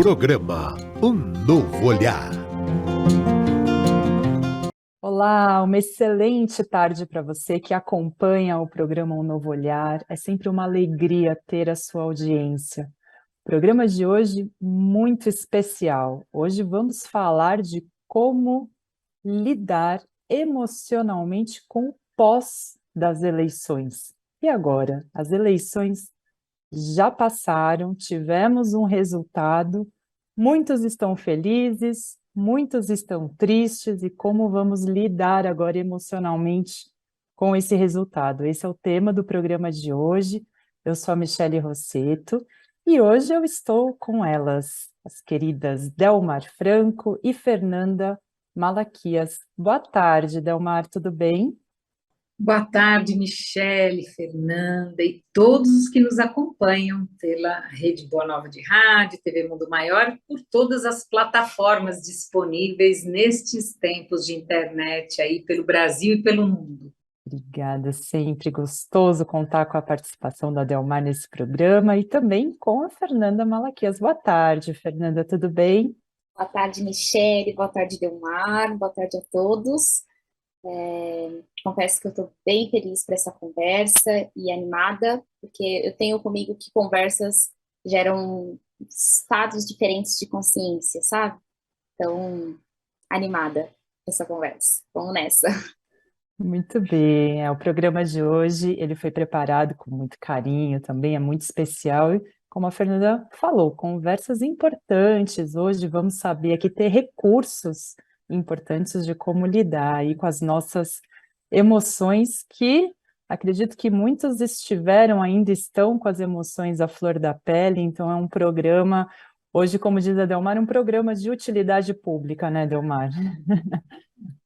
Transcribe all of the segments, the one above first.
Programa Um Novo Olhar. Olá, uma excelente tarde para você que acompanha o programa Um Novo Olhar. É sempre uma alegria ter a sua audiência. O programa de hoje muito especial. Hoje vamos falar de como lidar emocionalmente com o pós das eleições. E agora? As eleições já passaram, tivemos um resultado, muitos estão felizes, muitos estão tristes, e como vamos lidar agora emocionalmente com esse resultado? Esse é o tema do programa de hoje. Eu sou a Michele Rosseto e hoje eu estou com elas, as queridas Delmar Franco e Fernanda Malaquias. Boa tarde, Delmar, tudo bem? Boa tarde, Michele, Fernanda e todos os que nos acompanham pela Rede Boa Nova de Rádio, TV Mundo Maior, por todas as plataformas disponíveis nestes tempos de internet aí pelo Brasil e pelo mundo. Obrigada, sempre gostoso contar com a participação da Delmar nesse programa e também com a Fernanda Malaquias. Boa tarde, Fernanda, tudo bem? Boa tarde, Michele. Boa tarde, Delmar. Boa tarde a todos. Confesso que eu estou bem feliz por essa conversa e animada, porque eu tenho comigo que conversas geram estados diferentes de consciência, sabe? Então, animada com essa conversa. Vamos nessa. Muito bem, o programa de hoje ele foi preparado com muito carinho, também é muito especial e, como a Fernanda falou, conversas importantes. Hoje vamos saber aqui ter recursos importantes de como lidar aí com as nossas emoções, que acredito que muitos estiveram, ainda estão com as emoções à flor da pele, então é um programa, hoje, como diz a Delmar, um programa de utilidade pública, né, Delmar?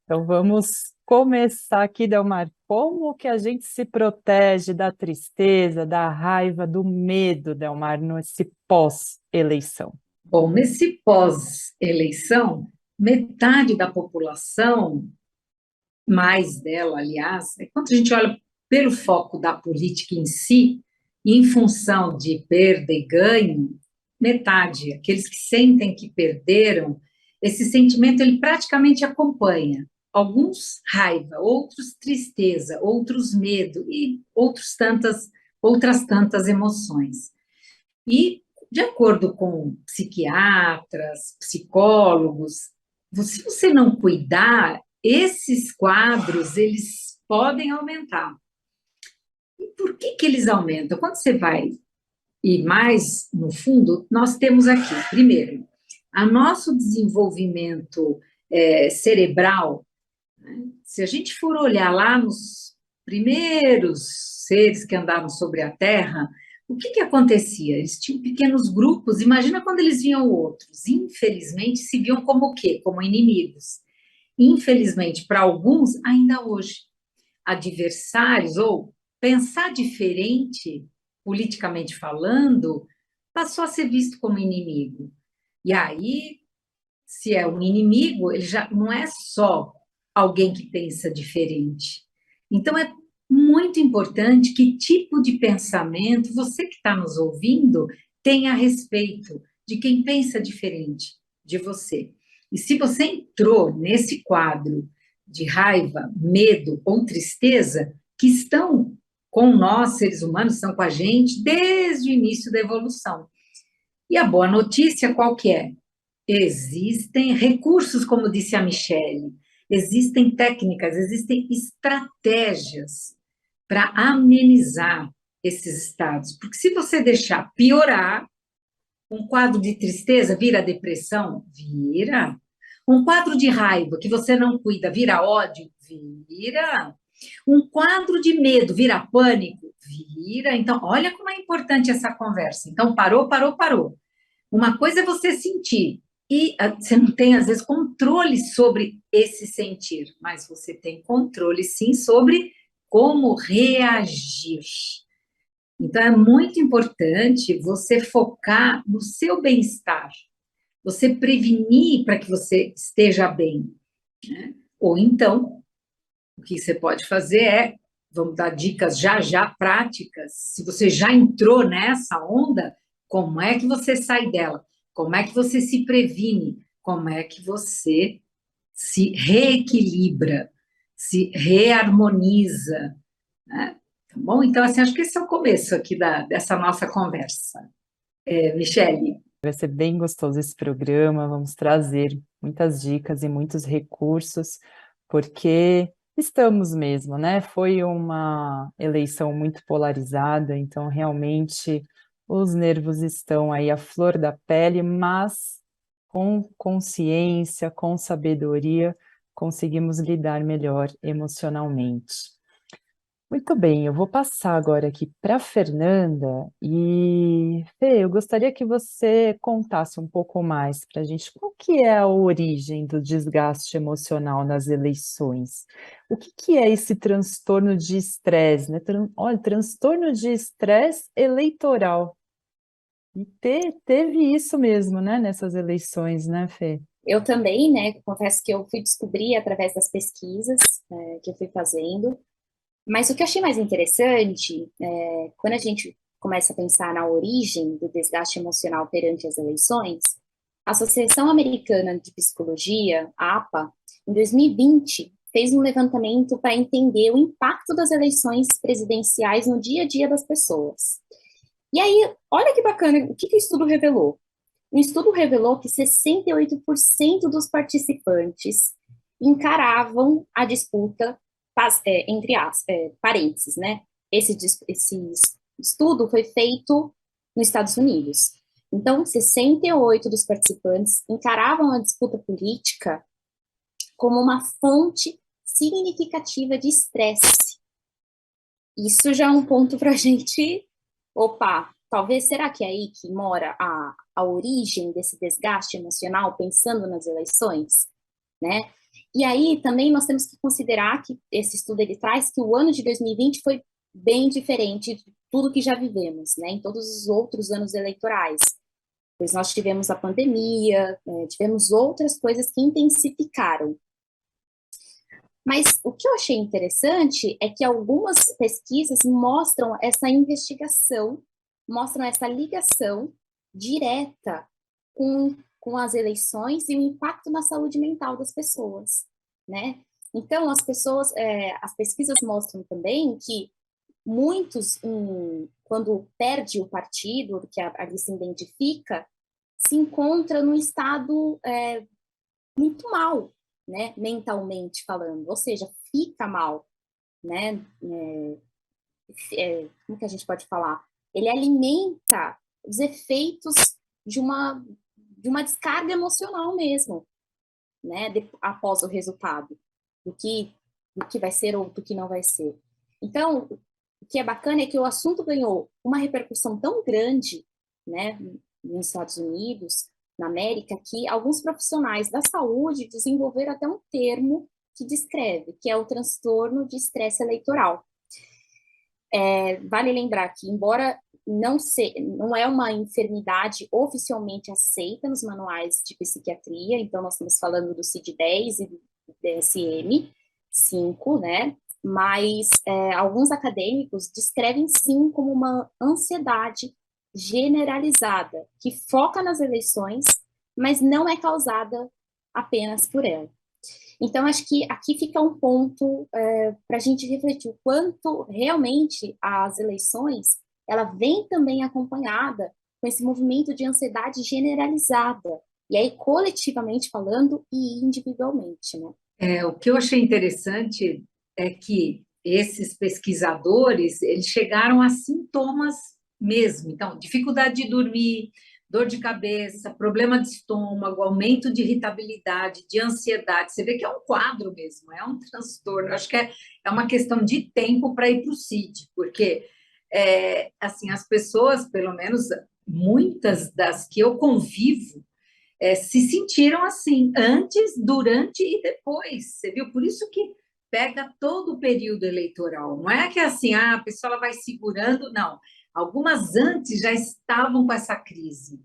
Então vamos começar aqui, Delmar. Como que a gente se protege da tristeza, da raiva, do medo, Delmar, nesse pós-eleição? Bom, nesse pós-eleição, metade da população, mais dela, aliás, quando a gente olha pelo foco da política em si, e em função de perda e ganho, metade, aqueles que sentem que perderam, esse sentimento ele praticamente acompanha. Alguns raiva, outros tristeza, outros medo e outras tantas emoções. E, de acordo com psiquiatras, psicólogos, se você não cuidar, esses quadros, eles podem aumentar. E por que eles aumentam? Quando você vai ir mais no fundo, nós temos aqui, primeiro, a nosso desenvolvimento cerebral, né? Se a gente for olhar lá nos primeiros seres que andaram sobre a Terra, o que acontecia? Eles tinham pequenos grupos, imagina quando eles viam outros. Infelizmente, se viam como o quê? Como inimigos. Infelizmente, para alguns, ainda hoje, adversários ou pensar diferente, politicamente falando, passou a ser visto como inimigo. E aí, se é um inimigo, ele já não é só alguém que pensa diferente. Então, é muito importante que tipo de pensamento você que está nos ouvindo tenha a respeito de quem pensa diferente de você. E se você entrou nesse quadro de raiva, medo ou tristeza, que estão com nós, seres humanos, estão com a gente desde o início da evolução. E a boa notícia qual que é? Existem recursos, como disse a Michele, existem técnicas, existem estratégias para amenizar esses estados. Porque se você deixar piorar, um quadro de tristeza vira depressão? Vira. Um quadro de raiva que você não cuida vira ódio? Vira. Um quadro de medo vira pânico? Vira. Então, olha como é importante essa conversa. Então, parou. Uma coisa é você sentir, e você não tem, às vezes, controle sobre esse sentir, mas você tem controle, sim, sobre como reagir. Então, é muito importante você focar no seu bem-estar, você prevenir para que você esteja bem, né? Ou então, o que você pode fazer é, vamos dar dicas já práticas, se você já entrou nessa onda, como é que você sai dela? Como é que você se previne? Como é que você se reequilibra, se reharmoniza, né? Tá bom? Então, assim, acho que esse é o começo aqui dessa nossa conversa. Michele, Vai ser bem gostoso esse programa, vamos trazer muitas dicas e muitos recursos, porque estamos mesmo, né? Foi uma eleição muito polarizada, então realmente os nervos estão aí à flor da pele, mas com consciência, com sabedoria, conseguimos lidar melhor emocionalmente. Muito bem, eu vou passar agora aqui para a Fernanda e, Fê, eu gostaria que você contasse um pouco mais para a gente qual que é a origem do desgaste emocional nas eleições. O que que é esse transtorno de estresse, né? Olha, transtorno de estresse eleitoral. E teve isso mesmo, né, nessas eleições, né, Fê? Eu também, né, confesso que eu fui descobrir através das pesquisas, que eu fui fazendo, mas o que eu achei mais interessante, quando a gente começa a pensar na origem do desgaste emocional perante as eleições, a Associação Americana de Psicologia, a APA, em 2020, fez um levantamento para entender o impacto das eleições presidenciais no dia a dia das pessoas. E aí, olha que bacana, o que o estudo revelou? O estudo revelou que 68% dos participantes encaravam a disputa, entre as parênteses, né? Esse estudo foi feito nos Estados Unidos. Então, 68 dos participantes encaravam a disputa política como uma fonte significativa de estresse. Isso já é um ponto para a gente, opa, talvez, será que é aí que mora a origem desse desgaste emocional, pensando nas eleições, né? E aí também nós temos que considerar que esse estudo ele traz que o ano de 2020 foi bem diferente de tudo que já vivemos, né? Em todos os outros anos eleitorais, pois nós tivemos a pandemia, tivemos outras coisas que intensificaram. Mas o que eu achei interessante é que algumas pesquisas mostram essa investigação, mostram essa ligação direta com as eleições e o impacto na saúde mental das pessoas, né? Então, as pesquisas mostram também que muitos, quando perde o partido que ali se identifica, se encontra num estado muito mal, né, mentalmente falando, ou seja, fica mal, né, como que a gente pode falar? Ele alimenta os efeitos de uma descarga emocional mesmo, né, após o resultado, do que vai ser ou do que não vai ser. Então, o que é bacana é que o assunto ganhou uma repercussão tão grande, né, nos Estados Unidos, na América, que alguns profissionais da saúde desenvolveram até um termo que descreve, que é o transtorno de estresse eleitoral. Vale lembrar que, embora não é uma enfermidade oficialmente aceita nos manuais de psiquiatria, então nós estamos falando do CID-10 e do DSM-5, né? Mas alguns acadêmicos descrevem sim como uma ansiedade generalizada, que foca nas eleições, mas não é causada apenas por ela. Então, acho que aqui fica um ponto para a gente refletir o quanto realmente as eleições, ela vem também acompanhada com esse movimento de ansiedade generalizada, e aí coletivamente falando e individualmente, né? o que eu achei interessante é que esses pesquisadores, eles chegaram a sintomas mesmo. Então, dificuldade de dormir, dor de cabeça, problema de estômago, aumento de irritabilidade, de ansiedade. Você vê que é um quadro mesmo, é um transtorno. Eu acho que é uma questão de tempo para ir para o CID, porque assim, as pessoas, pelo menos muitas das que eu convivo, se sentiram assim, antes, durante e depois. Você viu? Por isso que pega todo o período eleitoral. Não é que assim, a pessoa vai segurando, não. Algumas antes já estavam com essa crise,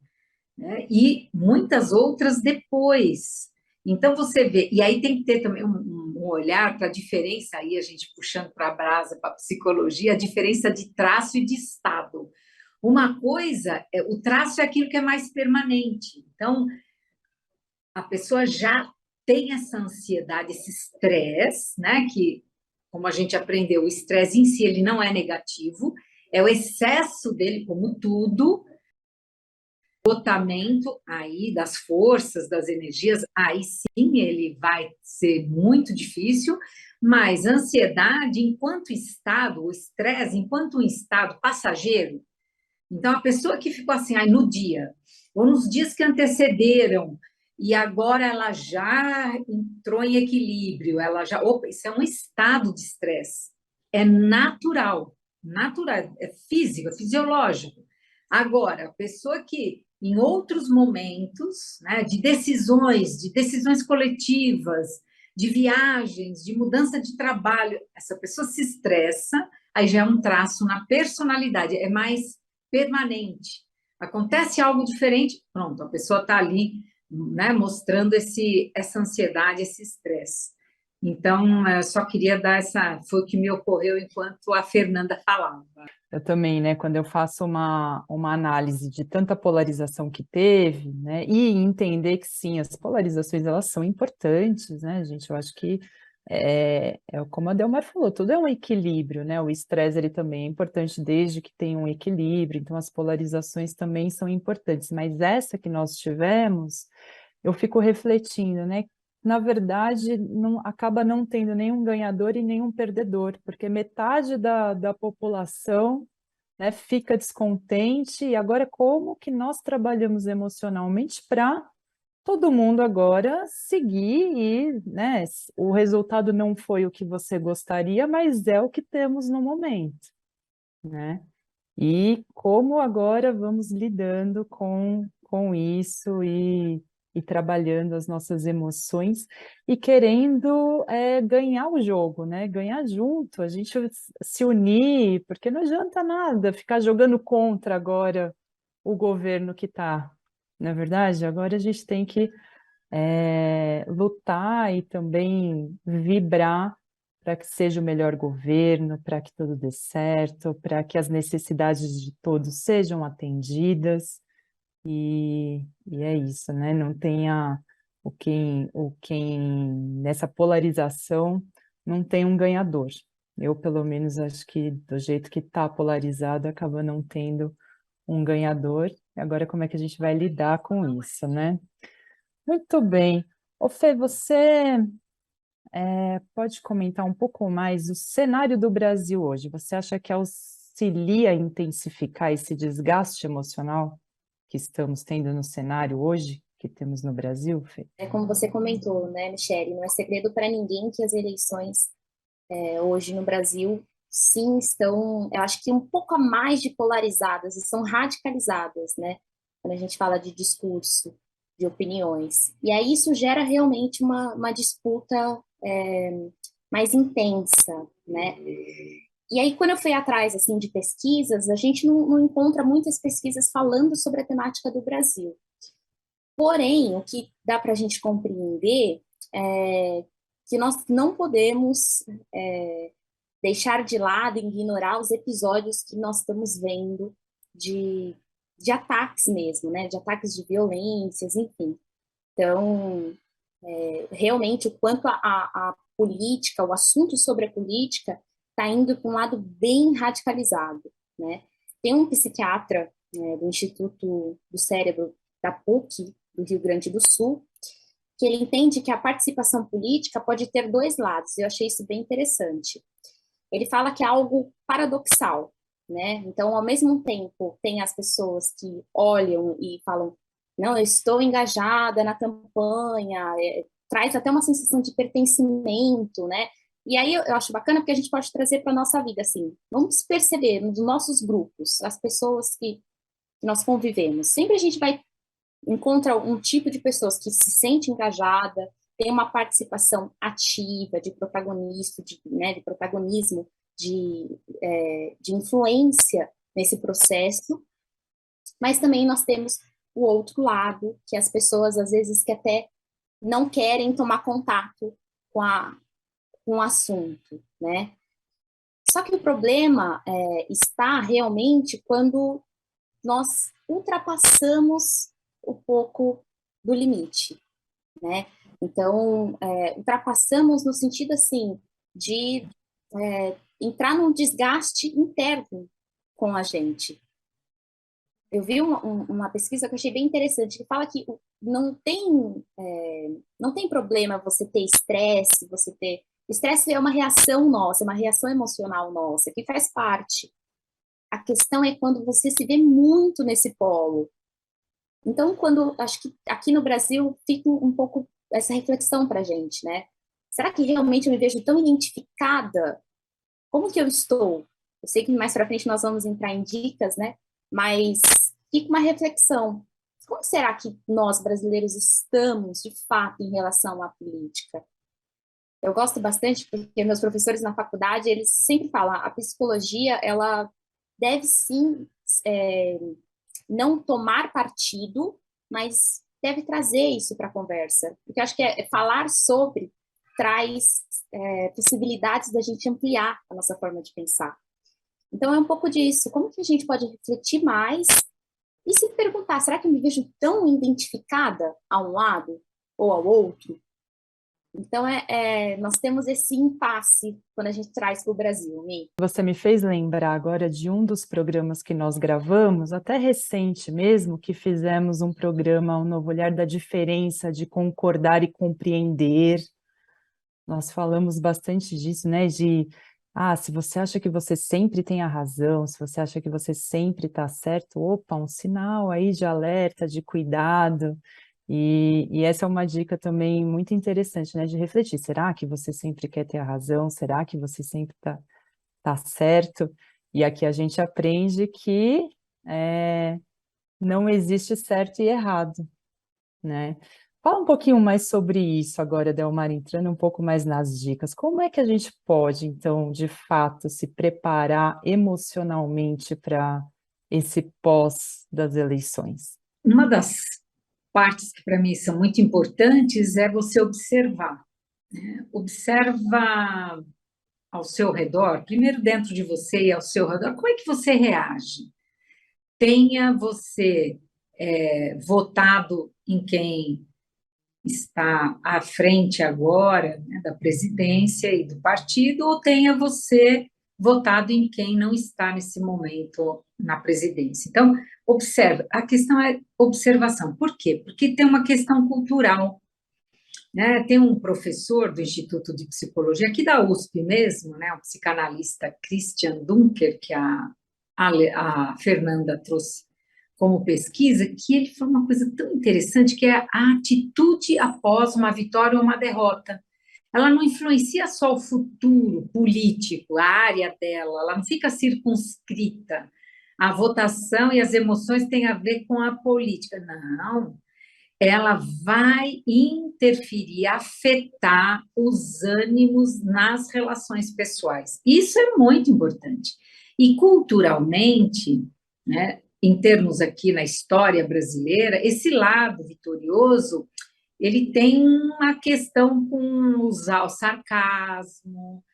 né? E muitas outras depois. Então você vê, e aí tem que ter também um olhar para a diferença, aí a gente puxando para a brasa, para a psicologia, a diferença de traço e de estado. Uma coisa, o traço é aquilo que é mais permanente. Então, a pessoa já tem essa ansiedade, esse estresse, né? Que, como a gente aprendeu, o estresse em si ele não é negativo, é o excesso dele, como tudo, esgotamento aí das forças, das energias, aí sim ele vai ser muito difícil, mas ansiedade, enquanto estado, o estresse, enquanto um estado passageiro, então a pessoa que ficou assim, aí no dia, ou nos dias que antecederam, e agora ela já entrou em equilíbrio, ela já, opa, isso é um estado de estresse, é natural, é físico, é fisiológico. Agora, a pessoa que em outros momentos, né, de decisões coletivas, de viagens, de mudança de trabalho, essa pessoa se estressa, aí já é um traço na personalidade, é mais permanente. Acontece algo diferente, pronto, a pessoa está ali, né, mostrando essa ansiedade, esse estresse. Então, eu só queria dar foi o que me ocorreu enquanto a Fernanda falava. Eu também, né, quando eu faço uma análise de tanta polarização que teve, né, e entender que sim, as polarizações elas são importantes, né, gente, eu acho que como a Delmar falou, tudo é um equilíbrio, né, o estresse ele também é importante desde que tenha um equilíbrio, então as polarizações também são importantes, mas essa que nós tivemos, eu fico refletindo, né, na verdade, acaba não tendo nenhum ganhador e nenhum perdedor, porque metade da população, né, fica descontente, e agora como que nós trabalhamos emocionalmente para todo mundo agora seguir e, né, o resultado não foi o que você gostaria, mas é o que temos no momento, né? E como agora vamos lidando com isso e trabalhando as nossas emoções e querendo ganhar o jogo, né? Ganhar junto, a gente se unir, porque não adianta nada ficar jogando contra agora o governo que está. Na verdade, agora a gente tem que lutar e também vibrar para que seja o melhor governo, para que tudo dê certo, para que as necessidades de todos sejam atendidas, e é isso, né? Não tenha quem nessa polarização não tem um ganhador. Eu, pelo menos, acho que do jeito que está polarizado, acaba não tendo um ganhador. Agora, como é que a gente vai lidar com isso, né? Muito bem. Ô Fê, você pode comentar um pouco mais o cenário do Brasil hoje? Você acha que auxilia a intensificar esse desgaste emocional que estamos tendo no cenário hoje, que temos no Brasil, Fê? É como você comentou, né, Michele, não é segredo para ninguém que as eleições hoje no Brasil, sim, estão, eu acho que um pouco a mais de polarizadas, e são radicalizadas, né, quando a gente fala de discurso, de opiniões. E aí isso gera realmente uma disputa mais intensa, né? E aí, quando eu fui atrás, assim, de pesquisas, a gente não encontra muitas pesquisas falando sobre a temática do Brasil. Porém, o que dá para a gente compreender é que nós não podemos deixar de lado, ignorar os episódios que nós estamos vendo de ataques mesmo, né? De ataques de violências, enfim. Então, realmente, o quanto a política, o assunto sobre a política está indo para um lado bem radicalizado, né? Tem um psiquiatra do Instituto do Cérebro da PUC, do Rio Grande do Sul, que ele entende que a participação política pode ter dois lados, eu achei isso bem interessante. Ele fala que é algo paradoxal, né? Então, ao mesmo tempo, tem as pessoas que olham e falam, não, eu estou engajada na campanha, traz até uma sensação de pertencimento, né? E aí eu acho bacana porque a gente pode trazer para a nossa vida, assim, vamos perceber nos nossos grupos, as pessoas que nós convivemos, sempre a gente vai encontra um tipo de pessoas que se sente engajada, tem uma participação ativa, de protagonista, de protagonismo, de influência nesse processo, mas também nós temos o outro lado, que as pessoas às vezes que até não querem tomar contato com o assunto, né? Só que o problema está realmente quando nós ultrapassamos um pouco do limite, né? Então, ultrapassamos no sentido, assim, de entrar num desgaste interno com a gente. Eu vi uma pesquisa que eu achei bem interessante, que fala que não tem problema você ter estresse, Estresse é uma reação nossa, é uma reação emocional nossa, que faz parte. A questão é quando você se vê muito nesse polo. Então, acho que aqui no Brasil fica um pouco essa reflexão para a gente, né? Será que realmente eu me vejo tão identificada? Como que eu estou? Eu sei que mais para frente nós vamos entrar em dicas, né? Mas fica uma reflexão. Como será que nós, brasileiros, estamos, de fato, em relação à política? Eu gosto bastante porque meus professores na faculdade, eles sempre falam, a psicologia, ela deve sim não tomar partido, mas deve trazer isso para a conversa. Porque eu acho que falar sobre traz possibilidades da gente ampliar a nossa forma de pensar. Então, é um pouco disso. Como que a gente pode refletir mais e se perguntar, será que eu me vejo tão identificada a um lado ou ao outro? Então, nós temos esse impasse quando a gente traz para o Brasil, Mi. Você me fez lembrar agora de um dos programas que nós gravamos, até recente mesmo, que fizemos um programa, Um Novo Olhar, da diferença de concordar e compreender. Nós falamos bastante disso, né? Se você acha que você sempre tem a razão, se você acha que você sempre está certo, opa, um sinal aí de alerta, de cuidado. E essa é uma dica também muito interessante, né? De refletir, será que você sempre quer ter a razão? Será que você sempre tá certo? E aqui a gente aprende que não existe certo e errado, né? Fala um pouquinho mais sobre isso agora, Delmar, entrando um pouco mais nas dicas. Como é que a gente pode, então, de fato, se preparar emocionalmente para esse pós das eleições? Uma das partes que para mim são muito importantes é você observar, né? Observa ao seu redor, primeiro dentro de você e ao seu redor, como é que você reage? Tenha você votado em quem está à frente agora, né, da presidência e do partido, ou tenha você votado em quem não está nesse momento na presidência. Então, observa, a questão é observação. Por quê? Porque tem uma questão cultural, né? Tem um professor do Instituto de Psicologia, aqui da USP mesmo, né, o psicanalista Christian Dunker, que a Fernanda trouxe como pesquisa, que ele falou uma coisa tão interessante, que é a atitude após uma vitória ou uma derrota. Ela não influencia só o futuro político, a área dela, ela não fica circunscrita. A votação e as emoções têm a ver com a política. Não, ela vai interferir, afetar os ânimos nas relações pessoais. Isso é muito importante. E culturalmente, né, em termos aqui na história brasileira, esse lado vitorioso, ele tem uma questão com usar o sarcasmo,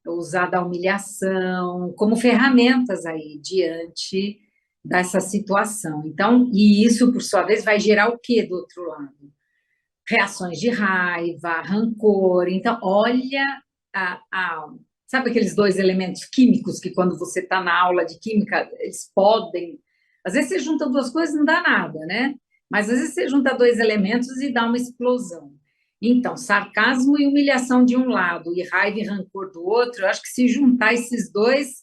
usar da humilhação, como ferramentas aí diante dessa situação. Então, e isso, por sua vez, vai gerar o quê do outro lado? Reações de raiva, rancor. Então, olha, sabe aqueles dois elementos químicos que quando você está na aula de química, eles podem... Às vezes você junta duas coisas e não dá nada, né? Mas às vezes você junta dois elementos e dá uma explosão. Então, sarcasmo e humilhação de um lado e raiva e rancor do outro, eu acho que se juntar esses dois...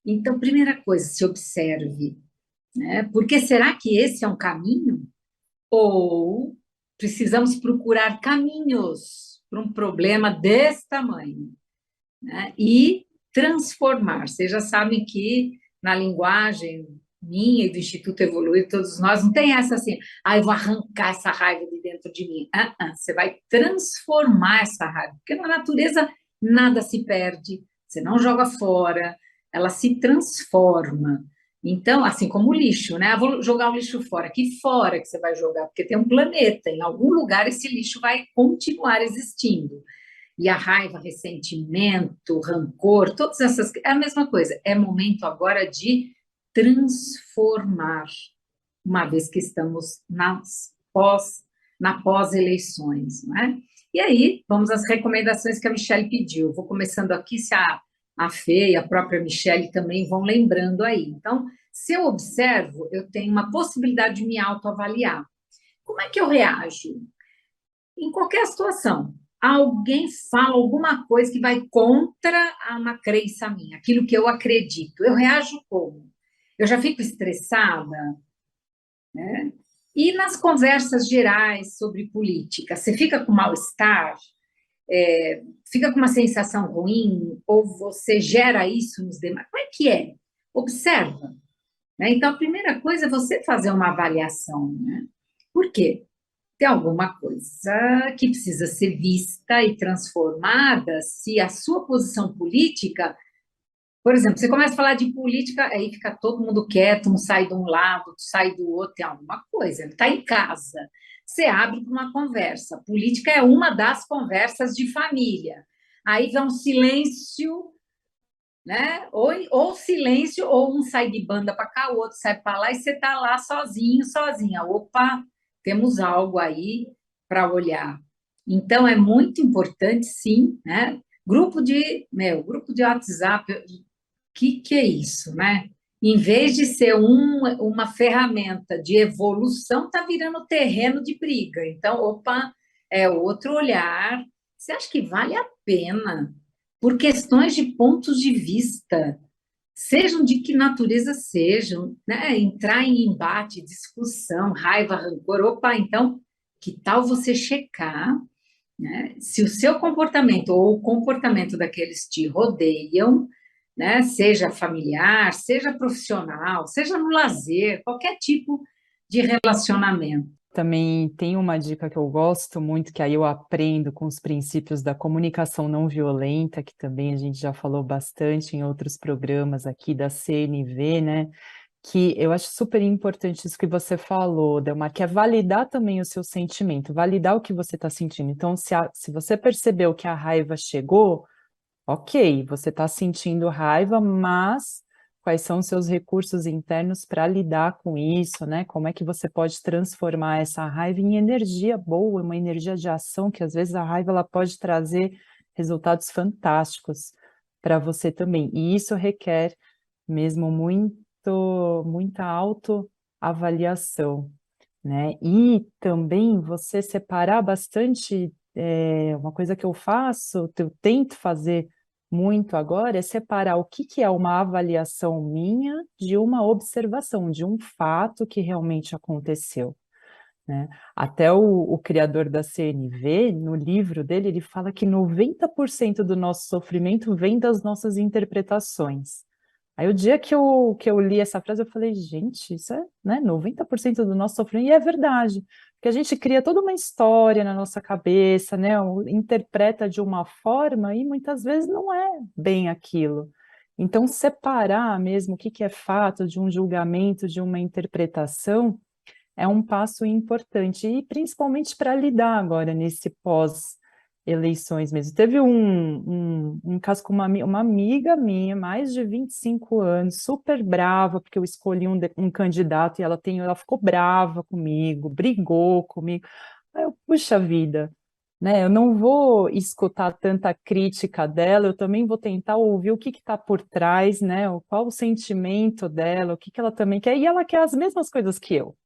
Então, primeira coisa, se observe, né? Porque será que esse é um caminho? Ou precisamos procurar caminhos para um problema desse tamanho, né? E transformar. Vocês já sabem que na linguagem minha e do Instituto Evoluir, todos nós, não tem essa assim, eu vou arrancar essa raiva de dentro de mim. Você vai transformar essa raiva, porque na natureza nada se perde, você não joga fora, ela se transforma. Então, assim como o lixo, né? Vou jogar o lixo fora. Que fora que você vai jogar? Porque tem um planeta, em algum lugar esse lixo vai continuar existindo. E a raiva, ressentimento, rancor, todas essas... É a mesma coisa. É momento agora de transformar, uma vez que estamos na pós-eleições, não é? E aí, vamos às recomendações que a Michelle pediu. Vou começando aqui, se a Fê e a própria Michelle também vão lembrando aí. Então, se eu observo, eu tenho uma possibilidade de me autoavaliar. Como é que eu reajo? Em qualquer situação, alguém fala alguma coisa que vai contra uma crença minha, aquilo que eu acredito. Eu reajo como? Eu já fico estressada, né? E nas conversas gerais sobre política, você fica com mal-estar, fica com uma sensação ruim, ou você gera isso nos demais? Como é que é? Observa, né? Então, a primeira coisa é você fazer uma avaliação, né? Por quê? Tem alguma coisa que precisa ser vista e transformada se a sua posição política, por exemplo, você começa a falar de política, aí fica todo mundo quieto, um sai de um lado, sai do outro, tem alguma coisa, ele está em casa. Você abre para uma conversa. Política é uma das conversas de família. Aí vem um silêncio, né? Ou silêncio, ou um sai de banda para cá, o outro sai para lá, e você está lá sozinho, sozinha. Opa, temos algo aí para olhar. Então, é muito importante, sim, né? Grupo de WhatsApp, o que é isso, né? Em vez de ser uma ferramenta de evolução, está virando terreno de briga. Então, opa, é outro olhar. Você acha que vale a pena, por questões de pontos de vista, sejam de que natureza sejam, né? Entrar em embate, discussão, raiva, rancor? Opa, então, que tal você checar, né, se o seu comportamento ou o comportamento daqueles te rodeiam, né, seja familiar, seja profissional, seja no lazer, qualquer tipo de relacionamento. Também tem uma dica que eu gosto muito, que aí eu aprendo com os princípios da comunicação não violenta, que também a gente já falou bastante em outros programas aqui da CNV, né? Que eu acho super importante isso que você falou, Delmar, que é validar também o seu sentimento, validar o que você está sentindo. Então, se você percebeu que a raiva chegou, ok, você está sentindo raiva, mas quais são os seus recursos internos para lidar com isso, né? Como é que você pode transformar essa raiva em energia boa, uma energia de ação, que às vezes a raiva ela pode trazer resultados fantásticos para você também. E isso requer mesmo muita autoavaliação, né? E também você separar bastante, uma coisa que eu faço, que eu tento fazer muito agora, é separar o que é uma avaliação minha de uma observação, de um fato que realmente aconteceu, né? Até o criador da CNV, no livro dele, ele fala que 90% do nosso sofrimento vem das nossas interpretações. Aí o dia que eu li essa frase, eu falei, gente, isso é, né, 90% do nosso sofrimento, e é verdade, porque a gente cria toda uma história na nossa cabeça, né, interpreta de uma forma e muitas vezes não é bem aquilo. Então, separar mesmo o que é fato de um julgamento, de uma interpretação, é um passo importante, e principalmente para lidar agora nesse pós-eleições mesmo. Teve um caso com uma amiga minha, mais de 25 anos, super brava, porque eu escolhi um candidato e ela ficou brava comigo, brigou comigo. Aí eu, puxa vida, né? Eu não vou escutar tanta crítica dela, eu também vou tentar ouvir o que está por trás, né? Qual o sentimento dela, o que ela também quer, e ela quer as mesmas coisas que eu.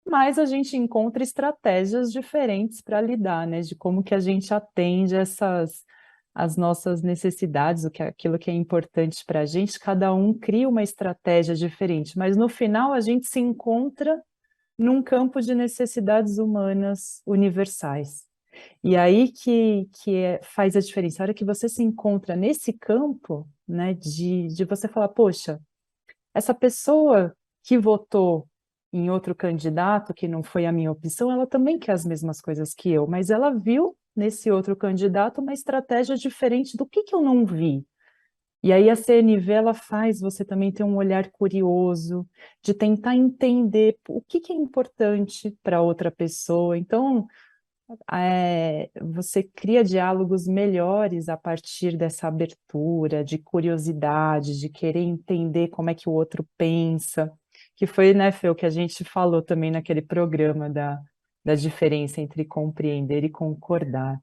Mas a gente encontra estratégias diferentes para lidar, né? De como que a gente atende as nossas necessidades, aquilo que é importante para a gente, cada um cria uma estratégia diferente, mas no final a gente se encontra num campo de necessidades humanas universais. E aí faz a diferença. A hora que você se encontra nesse campo, né, de você falar, poxa, essa pessoa que votou em outro candidato, que não foi a minha opção, ela também quer as mesmas coisas que eu, mas ela viu nesse outro candidato uma estratégia diferente do que eu não vi. E aí a CNV, ela faz você também ter um olhar curioso, de tentar entender o que é importante para outra pessoa. Então, você cria diálogos melhores a partir dessa abertura, de curiosidade, de querer entender como é que o outro pensa, que foi, né, Fê, o que a gente falou também naquele programa da diferença entre compreender e concordar.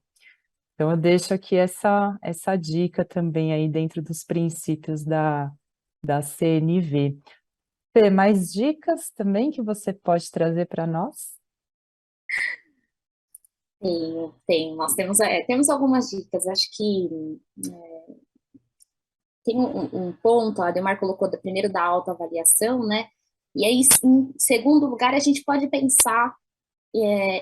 Então, eu deixo aqui essa dica também aí dentro dos princípios da CNV. Fê, mais dicas também que você pode trazer para nós? Tenho. Nós temos algumas dicas. Acho que tem um ponto, a Ademar colocou primeiro da autoavaliação, né? E aí, em segundo lugar, a gente pode pensar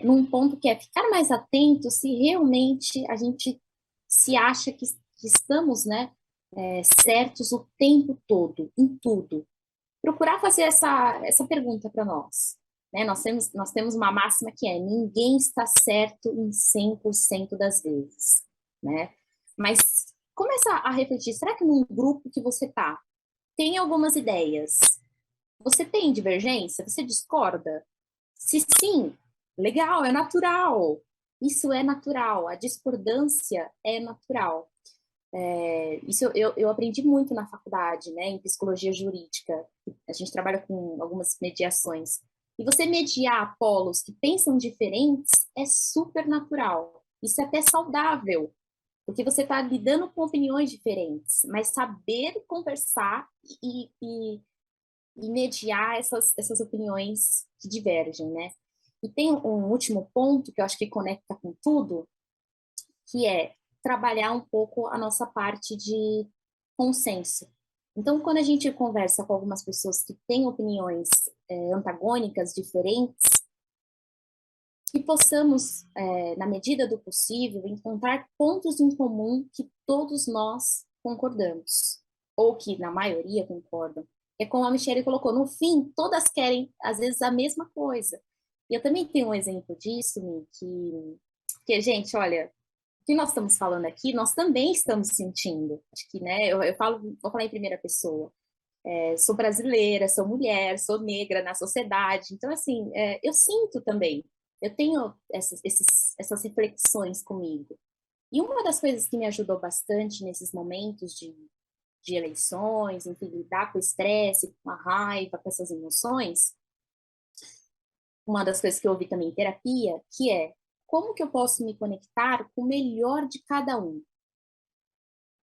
num ponto que é ficar mais atento se realmente a gente se acha que estamos, né, certos o tempo todo, em tudo. Procurar fazer essa pergunta para nós. Né? Nós temos uma máxima que é: ninguém está certo em 100% das vezes. Né? Mas começa a refletir: será que num grupo que você está, tem algumas ideias? Você tem divergência? Você discorda? Se sim, legal, é natural. Isso é natural. A discordância é natural. Isso eu aprendi muito na faculdade, né, em psicologia jurídica. A gente trabalha com algumas mediações. E você mediar polos que pensam diferentes é super natural. Isso é até saudável, porque você está lidando com opiniões diferentes, mas saber conversar e mediar essas opiniões que divergem, né? E tem um último ponto que eu acho que conecta com tudo, que é trabalhar um pouco a nossa parte de consenso. Então, quando a gente conversa com algumas pessoas que têm opiniões antagônicas, diferentes, que possamos, na medida do possível, encontrar pontos em comum que todos nós concordamos, ou que na maioria concordam. É como a Michelle colocou, no fim, todas querem, às vezes, a mesma coisa. E eu também tenho um exemplo disso, Mi, que, gente, olha, o que nós estamos falando aqui, nós também estamos sentindo. Acho que, né, vou falar em primeira pessoa. Sou brasileira, sou mulher, sou negra na sociedade. Então, assim, eu sinto também. Eu tenho essas reflexões comigo. E uma das coisas que me ajudou bastante nesses momentos de eleições, enfim, lidar com o estresse, com a raiva, com essas emoções, uma das coisas que eu ouvi também em terapia, que é: como que eu posso me conectar com o melhor de cada um?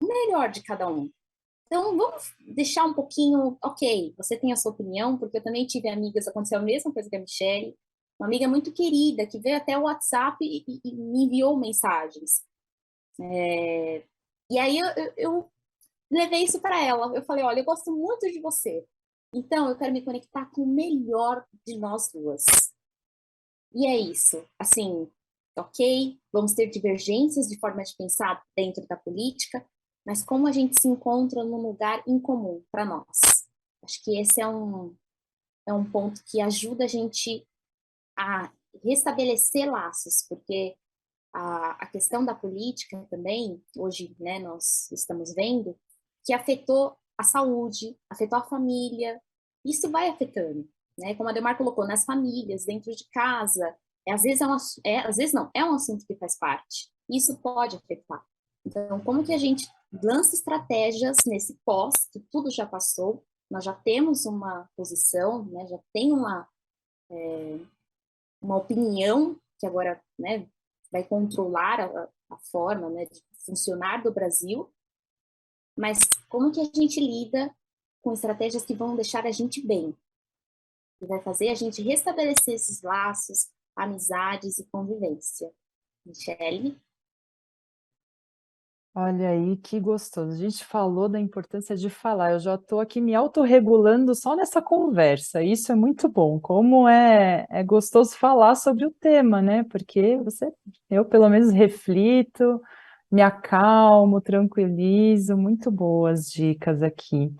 O melhor de cada um. Então, vamos deixar um pouquinho, ok, você tem a sua opinião, porque eu também tive amigas, aconteceu a mesma coisa que a Michelle, uma amiga muito querida, que veio até o WhatsApp e me enviou mensagens. E aí eu levei isso para ela. Eu falei: olha, eu gosto muito de você. Então, eu quero me conectar com o melhor de nós duas. E é isso. Assim, ok, vamos ter divergências de forma de pensar dentro da política, mas como a gente se encontra num lugar em comum para nós? Acho que esse é um ponto que ajuda a gente a restabelecer laços, porque a questão da política também, hoje, né, nós estamos vendo, que afetou a saúde, afetou a família, isso vai afetando, né? Como a Delmar colocou, nas famílias, dentro de casa, às vezes às vezes não, é um assunto que faz parte, isso pode afetar. Então, como que a gente lança estratégias nesse pós, que tudo já passou, nós já temos uma posição, né, já tem uma opinião que agora, né, vai controlar a forma, né, de funcionar do Brasil, mas como que a gente lida com estratégias que vão deixar a gente bem, que vai fazer a gente restabelecer esses laços, amizades e convivência. Michelle? Olha aí, que gostoso. A gente falou da importância de falar. Eu já estou aqui me autorregulando só nessa conversa. Isso é muito bom. Como é gostoso falar sobre o tema, né? Porque eu pelo menos reflito, me acalmo, tranquilizo. Muito boas dicas aqui.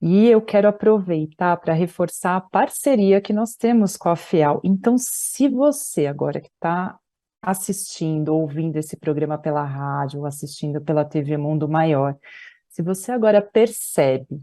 E eu quero aproveitar para reforçar a parceria que nós temos com a FEAL. Então, se você agora que está assistindo, ouvindo esse programa pela rádio, ou assistindo pela TV Mundo Maior, se você agora percebe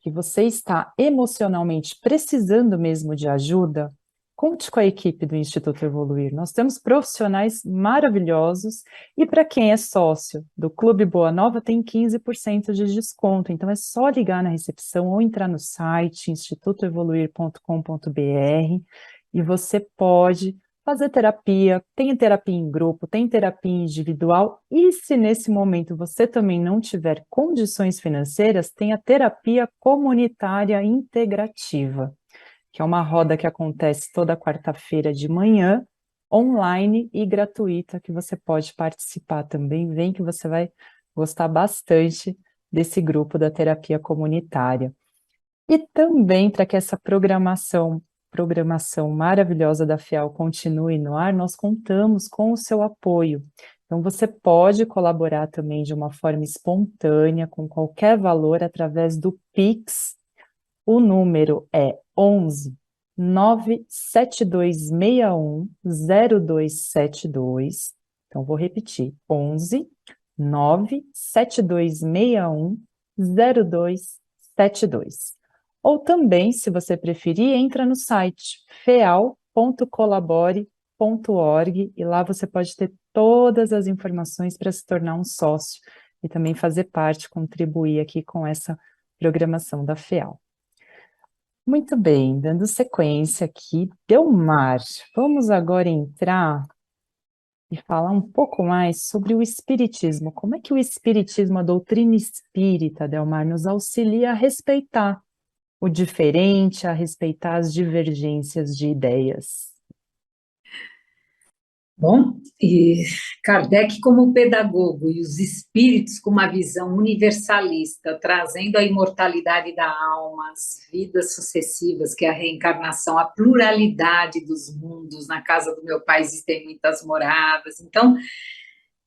que você está emocionalmente precisando mesmo de ajuda, conte com a equipe do Instituto Evoluir. Nós temos profissionais maravilhosos e para quem é sócio do Clube Boa Nova tem 15% de desconto. Então é só ligar na recepção ou entrar no site institutoevoluir.com.br e você pode fazer terapia, tem terapia em grupo, tem terapia individual e se nesse momento você também não tiver condições financeiras, tem a terapia comunitária integrativa, que é uma roda que acontece toda quarta-feira de manhã, online e gratuita, que você pode participar também. Vem que você vai gostar bastante desse grupo da terapia comunitária. E também, para que essa programação maravilhosa da FEAL continue no ar, nós contamos com o seu apoio. Então, você pode colaborar também de uma forma espontânea, com qualquer valor, através do Pix. O número é 11 97261 0272. Então, vou repetir, 11 97261 0272. Ou também, se você preferir, entra no site feal.colabore.org e lá você pode ter todas as informações para se tornar um sócio e também fazer parte, contribuir aqui com essa programação da FEAL. Muito bem, dando sequência aqui, Delmar, vamos agora entrar e falar um pouco mais sobre o espiritismo. Como é que o espiritismo, a doutrina espírita, Delmar, nos auxilia a respeitar o diferente, a respeitar as divergências de ideias? Bom, e Kardec como pedagogo e os espíritos com uma visão universalista, trazendo a imortalidade da alma, as vidas sucessivas, que é a reencarnação, a pluralidade dos mundos. Na casa do meu pai existem muitas moradas. Então,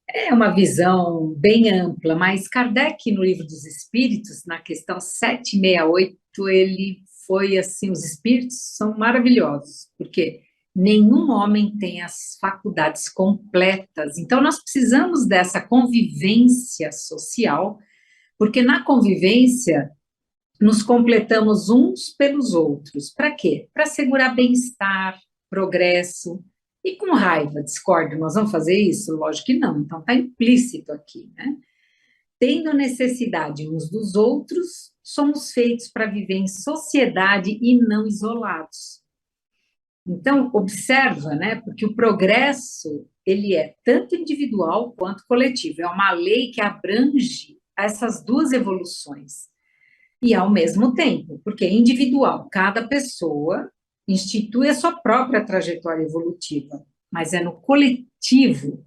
é uma visão bem ampla, mas Kardec, no Livro dos Espíritos, na questão 768, ele foi assim, os espíritos são maravilhosos, porque nenhum homem tem as faculdades completas, então nós precisamos dessa convivência social, porque na convivência nos completamos uns pelos outros. Para quê? Para assegurar bem-estar, progresso. E com raiva, discórdia, nós vamos fazer isso? Lógico que não, então está implícito aqui, né? Tendo necessidade uns dos outros, somos feitos para viver em sociedade e não isolados. Então, observa, né? Porque o progresso, ele é tanto individual quanto coletivo. É uma lei que abrange essas duas evoluções. E ao mesmo tempo, porque é individual, cada pessoa institui a sua própria trajetória evolutiva, mas é no coletivo,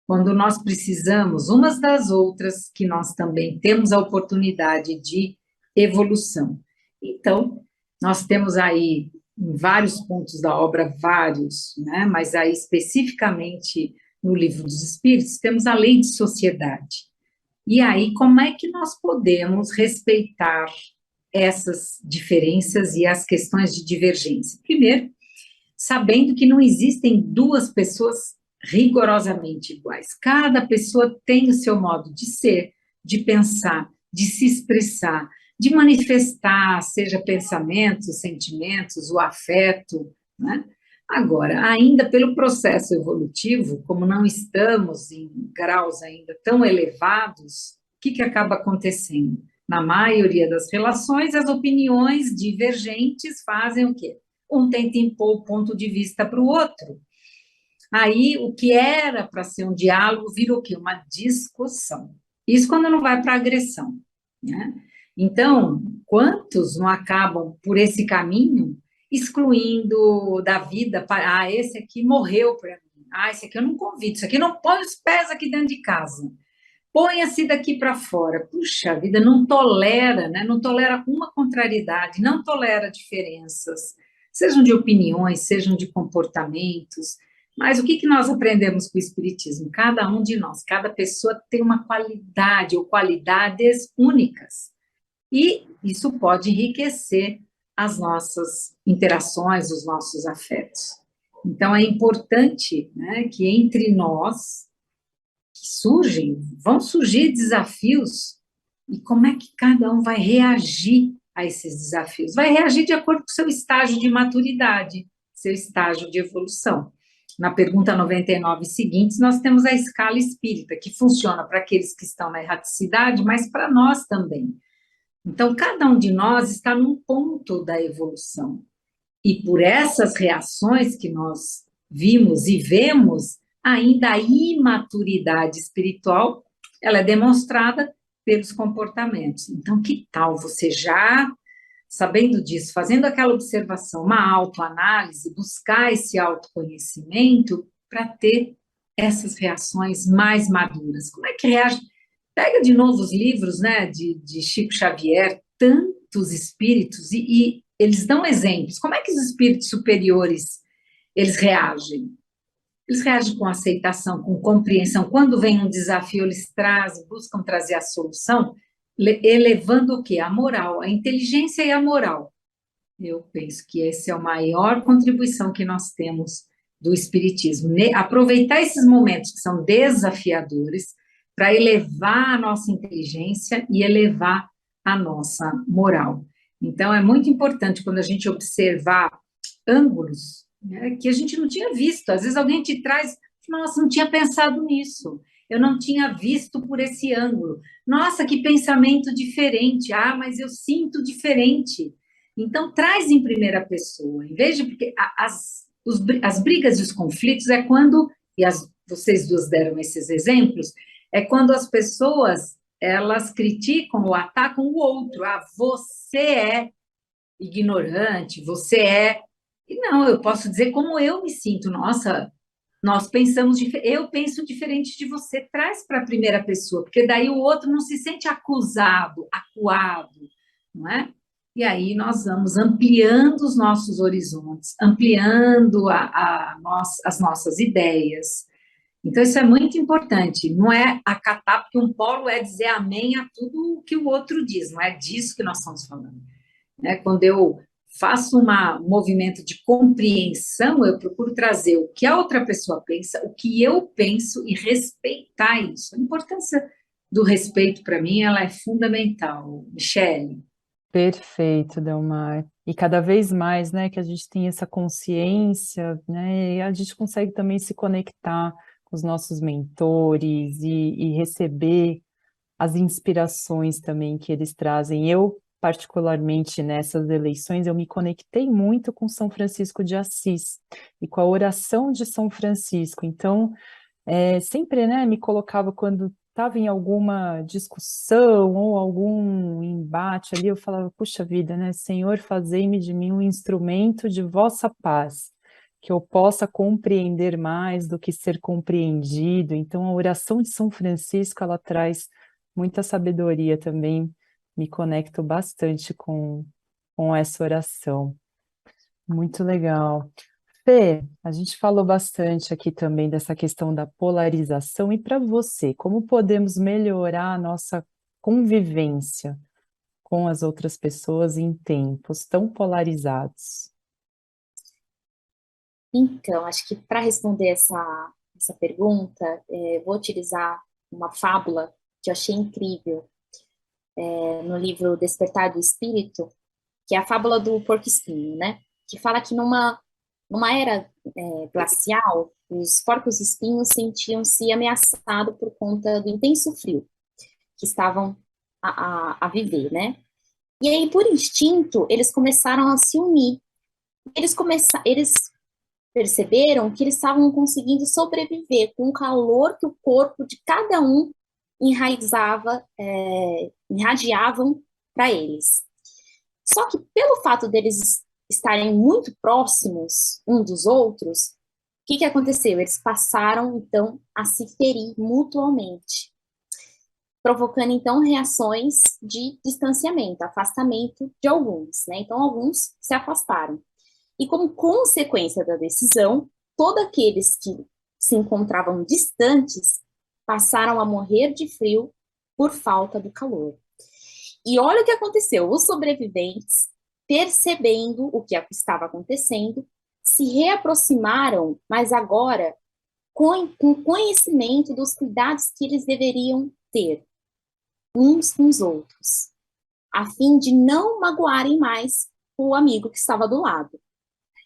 quando nós precisamos umas das outras, que nós também temos a oportunidade de evolução. Então, nós temos aí, em vários pontos da obra, vários, né? Mas aí especificamente no Livro dos Espíritos, temos a lei de sociedade. E aí, como é que nós podemos respeitar essas diferenças e as questões de divergência? Primeiro, sabendo que não existem duas pessoas rigorosamente iguais. Cada pessoa tem o seu modo de ser, de pensar, de se expressar, de manifestar, seja pensamentos, sentimentos, o afeto, né? Agora, ainda pelo processo evolutivo, como não estamos em graus ainda tão elevados, o que acaba acontecendo? Na maioria das relações, as opiniões divergentes fazem o quê? Um tenta impor o ponto de vista para o outro. Aí, o que era para ser um diálogo vira o quê? Uma discussão. Isso quando não vai para a agressão, né? Então, quantos não acabam por esse caminho excluindo da vida, esse aqui morreu para mim, esse aqui eu não convido, isso aqui não põe os pés aqui dentro de casa, ponha-se daqui para fora. Puxa, a vida não tolera, né? Não tolera uma contrariedade, não tolera diferenças, sejam de opiniões, sejam de comportamentos. Mas o que nós aprendemos com o Espiritismo? Cada um de nós, cada pessoa tem uma qualidade ou qualidades únicas. E isso pode enriquecer as nossas interações, os nossos afetos. Então, é importante, né, que entre nós vão surgir desafios, e como é que cada um vai reagir a esses desafios? Vai reagir de acordo com o seu estágio de maturidade, seu estágio de evolução. Na pergunta 99 seguintes, nós temos a escala espírita, que funciona para aqueles que estão na erraticidade, mas para nós também. Então, cada um de nós está num ponto da evolução. E por essas reações que nós vimos e vemos, ainda a imaturidade espiritual, ela é demonstrada pelos comportamentos. Então, que tal você já, sabendo disso, fazendo aquela observação, uma autoanálise, buscar esse autoconhecimento para ter essas reações mais maduras? Como é que reage? Pega de novo os livros, né, de Chico Xavier, tantos espíritos, e eles dão exemplos. Como é que os espíritos superiores, eles reagem? Eles reagem com aceitação, com compreensão. Quando vem um desafio, eles buscam trazer a solução, elevando o quê? A moral, a inteligência e a moral. Eu penso que essa é a maior contribuição que nós temos do espiritismo. Aproveitar esses momentos que são desafiadores para elevar a nossa inteligência e elevar a nossa moral. Então, é muito importante quando a gente observar ângulos, né, que a gente não tinha visto. Às vezes alguém te traz, nossa, não tinha pensado nisso, eu não tinha visto por esse ângulo. Nossa, que pensamento diferente. Ah, mas eu sinto diferente. Então, traz em primeira pessoa. Em vez de... Porque as brigas e os conflitos é quando, e vocês duas deram esses exemplos, é quando as pessoas, elas criticam ou atacam o outro. Ah, você é ignorante, você é... E não, eu posso dizer como eu me sinto. Nossa, nós pensamos, eu penso diferente de você. Traz para a primeira pessoa, porque daí o outro não se sente acusado, acuado, não é? E aí nós vamos ampliando os nossos horizontes, ampliando as nossas ideias. Então, isso é muito importante. Não é acatar, porque um polo é dizer amém a tudo o que o outro diz. Não é disso que nós estamos falando. Né? Quando eu faço um movimento de compreensão, eu procuro trazer o que a outra pessoa pensa, o que eu penso e respeitar isso. A importância do respeito, para mim, ela é fundamental. Michele. Perfeito, Delmar. E cada vez mais, né, que a gente tem essa consciência, né, e a gente consegue também se conectar com os nossos mentores e receber as inspirações também que eles trazem. Eu, particularmente nessas eleições, eu me conectei muito com São Francisco de Assis e com a oração de São Francisco. Então, sempre, né, me colocava quando estava em alguma discussão ou algum embate ali, eu falava, puxa vida, né, Senhor, fazei-me de mim um instrumento de vossa paz, que eu possa compreender mais do que ser compreendido. Então, a oração de São Francisco, ela traz muita sabedoria também, me conecto bastante com essa oração. Muito legal. Fê, a gente falou bastante aqui também dessa questão da polarização, e para você, como podemos melhorar a nossa convivência com as outras pessoas em tempos tão polarizados? Então, acho que para responder essa pergunta, vou utilizar uma fábula que eu achei incrível, no livro Despertar do Espírito, que é a fábula do porco-espinho, né? Que fala que numa era glacial, os porcos-espinhos sentiam-se ameaçados por conta do intenso frio que estavam a viver, né? E aí, por instinto, eles começaram a se unir. Eles perceberam que eles estavam conseguindo sobreviver com o calor que o corpo de cada um irradiavam para eles. Só que pelo fato deles estarem muito próximos um dos outros, o que aconteceu? Eles passaram, então, a se ferir mutuamente, provocando, então, reações de distanciamento, afastamento de alguns, né? Então, alguns se afastaram. E como consequência da decisão, todos aqueles que se encontravam distantes passaram a morrer de frio por falta do calor. E olha o que aconteceu, os sobreviventes, percebendo o que estava acontecendo, se reaproximaram, mas agora com conhecimento dos cuidados que eles deveriam ter uns com os outros, a fim de não magoarem mais o amigo que estava do lado.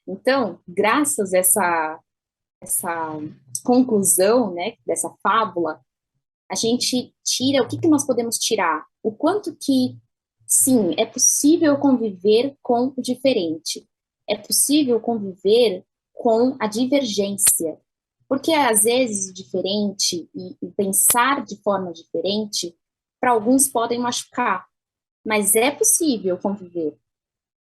Então, graças a essa conclusão, né, dessa fábula, a gente tira, o que que nós podemos tirar? O quanto que, sim, é possível conviver com o diferente, é possível conviver com a divergência, porque às vezes o diferente e pensar de forma diferente, para alguns podem machucar, mas é possível conviver.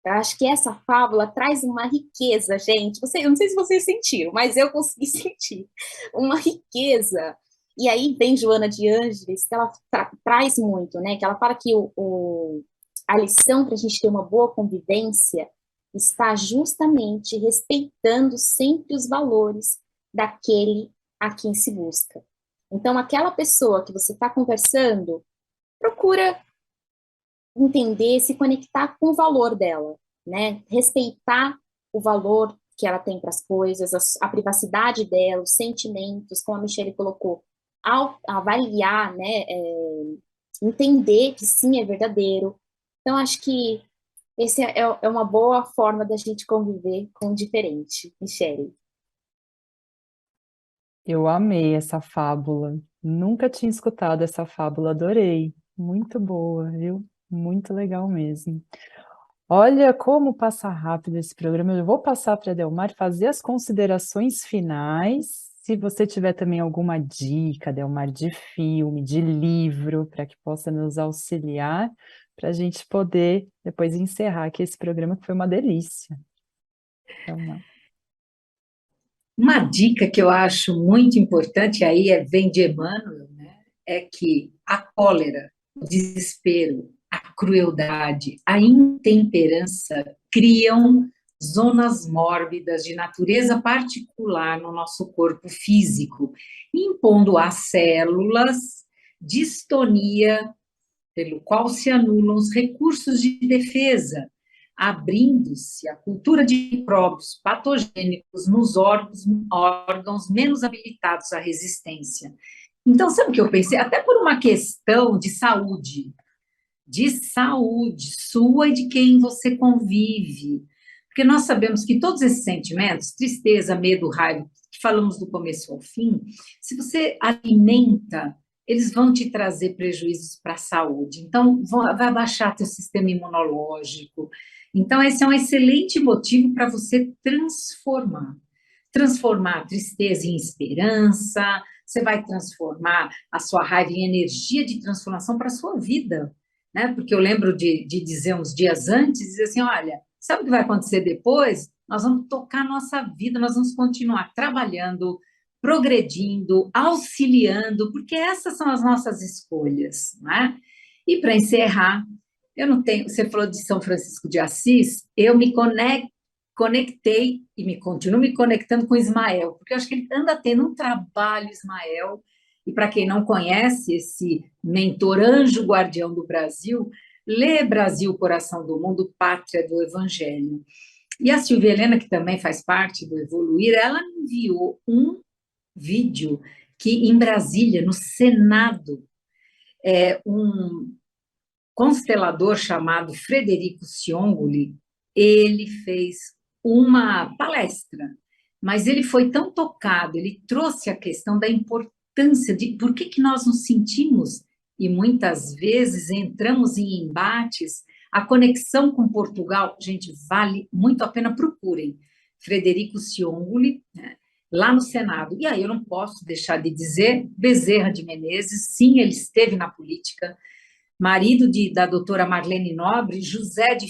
Eu acho que essa fábula traz uma riqueza, gente. Eu não sei se vocês sentiram, mas eu consegui sentir uma riqueza. E aí vem Joana de Ângeles, que ela traz muito, né? Que ela fala que a lição para a gente ter uma boa convivência está justamente respeitando sempre os valores daquele a quem se busca. Então, aquela pessoa que você está conversando, procura entender, se conectar com o valor dela, né? Respeitar o valor que ela tem para as coisas, a privacidade dela, os sentimentos, como a Michelle colocou, ao avaliar, né? Entender que sim, é verdadeiro. Então, acho que esse é uma boa forma da gente conviver com o diferente, Michelle. Eu amei essa fábula. Nunca tinha escutado essa fábula, adorei. Muito boa, viu? Muito legal mesmo. Olha como passa rápido esse programa. Eu vou passar para a Delmar fazer as considerações finais. Se você tiver também alguma dica, Delmar, de filme, de livro, para que possa nos auxiliar, para a gente poder depois encerrar aqui esse programa, que foi uma delícia. Delmar. Uma dica que eu acho muito importante, aí vem de Emmanuel, né, é que a cólera, o desespero, a crueldade, a intemperança criam zonas mórbidas de natureza particular no nosso corpo físico, impondo às células distonia, pelo qual se anulam os recursos de defesa, abrindo-se a cultura de micróbios patogênicos nos órgãos menos habilitados à resistência. Então, sabe o que eu pensei? Até por uma questão de saúde sua e de quem você convive. Porque nós sabemos que todos esses sentimentos, tristeza, medo, raiva, que falamos do começo ao fim, se você alimenta, eles vão te trazer prejuízos para a saúde. Então, vai baixar teu sistema imunológico. Então, esse é um excelente motivo para você transformar a tristeza em esperança, você vai transformar a sua raiva em energia de transformação para a sua vida, né? Porque eu lembro de dizer uns dias antes, dizer assim, olha, sabe o que vai acontecer depois? Nós vamos tocar a nossa vida, nós vamos continuar trabalhando, progredindo, auxiliando, porque essas são as nossas escolhas, né? E para encerrar, eu não tenho, você falou de São Francisco de Assis, eu me conectei e me continuo me conectando com Ismael, porque eu acho que ele anda tendo um trabalho, Ismael, e para quem não conhece esse mentor anjo guardião do Brasil, lê Brasil, Coração do Mundo, Pátria do Evangelho. E a Silvia Helena, que também faz parte do Evoluir, ela me enviou um vídeo que em Brasília, no Senado, um constelador chamado Frederico Ciongoli, ele fez uma palestra, mas ele foi tão tocado, ele trouxe a questão da importância de por que nós nos sentimos, e muitas vezes entramos em embates, a conexão com Portugal, gente, vale muito a pena, procurem, Frederico Ciongoli, né, lá no Senado. E aí eu não posso deixar de dizer, Bezerra de Menezes, sim, ele esteve na política, marido da doutora Marlene Nobre, José de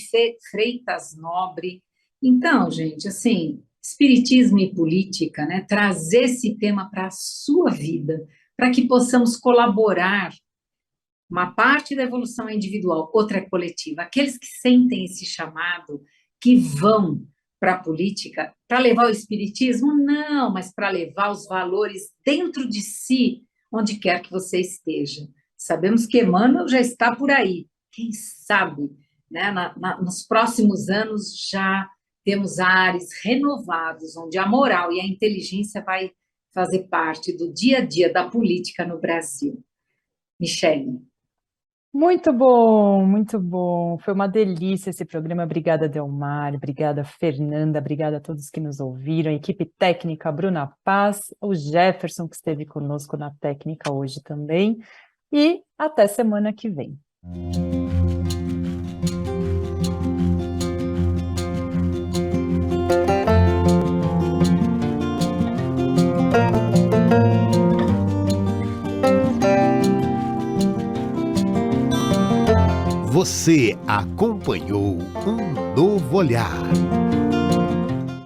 Freitas Nobre. Então, gente, assim, espiritismo e política, né? Trazer esse tema para a sua vida, para que possamos colaborar. Uma parte da evolução é individual, outra é coletiva. Aqueles que sentem esse chamado, que vão para a política, para levar o espiritismo, não, mas para levar os valores dentro de si, onde quer que você esteja. Sabemos que Emmanuel já está por aí. Quem sabe, né, nos próximos anos já temos ares renovados, onde a moral e a inteligência vai fazer parte do dia a dia da política no Brasil. Michele. Muito bom, muito bom. Foi uma delícia esse programa. Obrigada, Delmar. Obrigada, Fernanda. Obrigada a todos que nos ouviram. A equipe técnica, Bruna Paz, o Jefferson, que esteve conosco na técnica hoje também. E até semana que vem. Você acompanhou Um Novo Olhar.